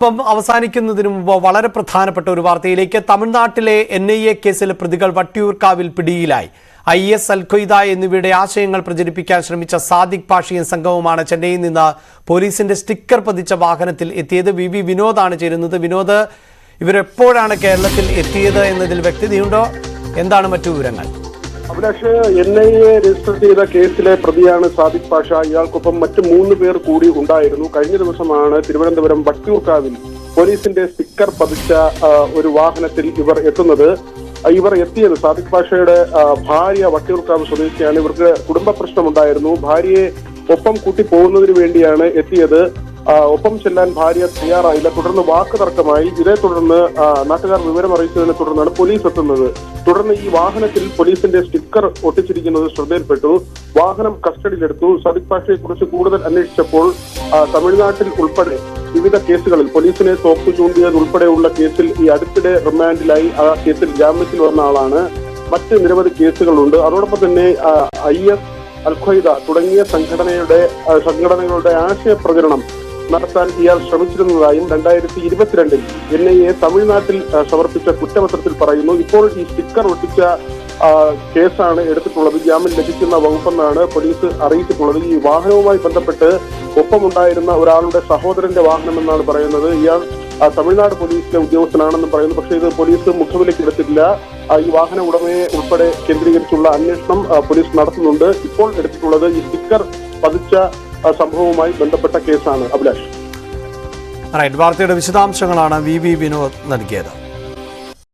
ഇപ്പം അവസാനിക്കുന്നതിന് മുമ്പ് വളരെ പ്രധാനപ്പെട്ട ഒരു വാർത്തയിലേക്ക്. തമിഴ്നാട്ടിലെ NIA കേസിലെ പ്രതികൾ വട്ടിയൂർക്കാവിൽ പിടിയിലായി. IS, അൽ-ഖ്വയ്ദ എന്നിവയുടെ ആശയങ്ങൾ പ്രചരിപ്പിക്കാൻ ശ്രമിച്ച സാദിഖ് പാഷയും സംഘവുമാണ് ചെന്നൈയിൽ നിന്ന് പോലീസിന്റെ സ്റ്റിക്കർ പതിച്ച വാഹനത്തിൽ എത്തിയത്. VV വിനോദാണ് ചേരുന്നത്. വിനോദ്, ഇവരെപ്പോഴാണ് കേരളത്തിൽ എത്തിയത് എന്നതിൽ വ്യക്തതയുണ്ടോ? എന്താണ് മറ്റു വിവരങ്ങൾ? അഭിലാഷ്, NIA രജിസ്റ്റർ ചെയ്ത കേസിലെ പ്രതിയാണ് സാദിഖ് പാഷ. ഇയാൾക്കൊപ്പം മറ്റ് 3 പേർ കൂടി ഉണ്ടായിരുന്നു. കഴിഞ്ഞ ദിവസമാണ് തിരുവനന്തപുരം വട്ടിയൂർക്കാവിൽ പോലീസിന്റെ സ്റ്റിക്കർ പതിച്ച ഒരു വാഹനത്തിൽ ഇവർ എത്തുന്നത്. ഇവർ എത്തിയത് സാദിഖ് പാഷയുടെ ഭാര്യ വട്ടിയൂർക്കാവ് സ്വദേശിയാണ്. ഇവർക്ക് കുടുംബ പ്രശ്നമുണ്ടായിരുന്നു. ഭാര്യയെ ഒപ്പം കൂട്ടി പോകുന്നതിന് വേണ്ടിയാണ് എത്തിയത്. ഒപ്പം ചെല്ലാൻ ഭാര്യ തയ്യാറായില്ല. തുടർന്ന് വാക്ക് തർക്കമായി. ഇതേ തുടർന്ന് നാട്ടുകാർ വിവരം അറിയിച്ചതിനെ തുടർന്നാണ് പോലീസ് എത്തുന്നത്. തുടർന്ന് ഈ വാഹനത്തിൽ പോലീസിന്റെ സ്റ്റിക്കർ ഒട്ടിച്ചിരിക്കുന്നത് ശ്രദ്ധയിൽപ്പെട്ടു. വാഹനം കസ്റ്റഡിയിലെടുത്തു. സാദിഖ് പാഷയെ കുറിച്ച് കൂടുതൽ അന്വേഷിച്ചപ്പോൾ തമിഴ്നാട്ടിൽ ഉൾപ്പെടെ വിവിധ കേസുകളിൽ പോലീസിനെ തോക്ക് ചൂണ്ടിയത് ഉൾപ്പെടെയുള്ള കേസിൽ ഈ അടുത്തിടെ റിമാൻഡിലായി. ആ കേസിൽ ജാമ്യത്തിൽ വന്ന ആളാണ്. മറ്റ് നിരവധി കേസുകളുണ്ട്. അതോടൊപ്പം തന്നെ IS, അൽ-ഖ്വയ്ദ തുടങ്ങിയ സംഘടനകളുടെ ആശയപ്രചരണം നടത്താൻ ഇയാൾ ശ്രമിച്ചിരുന്നതായും 2022 NIA തമിഴ്നാട്ടിൽ സമർപ്പിച്ച കുറ്റപത്രത്തിൽ പറയുന്നു. ഇപ്പോൾ ഈ സ്റ്റിക്കർ ഒട്ടിച്ച കേസാണ് എടുത്തിട്ടുള്ളത്. ജാമ്യം ലഭിക്കുന്ന വകുപ്പെന്നാണ് പോലീസ് അറിയിച്ചിട്ടുള്ളത്. ഈ വാഹനവുമായി ബന്ധപ്പെട്ട് ഒപ്പമുണ്ടായിരുന്ന ഒരാളുടെ സഹോദരന്റെ വാഹനമെന്നാണ് പറയുന്നത്. ഇയാൾ തമിഴ്നാട് പോലീസിലെ ഉദ്യോഗസ്ഥനാണെന്നും പറയുന്നു. പക്ഷേ ഇത് പോലീസ് മുഖവിലേക്ക് എടുത്തിട്ടില്ല. ഈ വാഹന ഉടമയെ ഉൾപ്പെടെ കേന്ദ്രീകരിച്ചുള്ള അന്വേഷണം പോലീസ് നടത്തുന്നുണ്ട്. ഇപ്പോൾ എടുത്തിട്ടുള്ളത് ഈ സ്റ്റിക്കർ പതിച്ച സംഭവവുമായി ബന്ധപ്പെട്ട കേസാണ്. അഭിലാഷ്, വാർത്തയുടെ വിശദാംശങ്ങളാണ് VV വിനോദ് നൽകിയത്.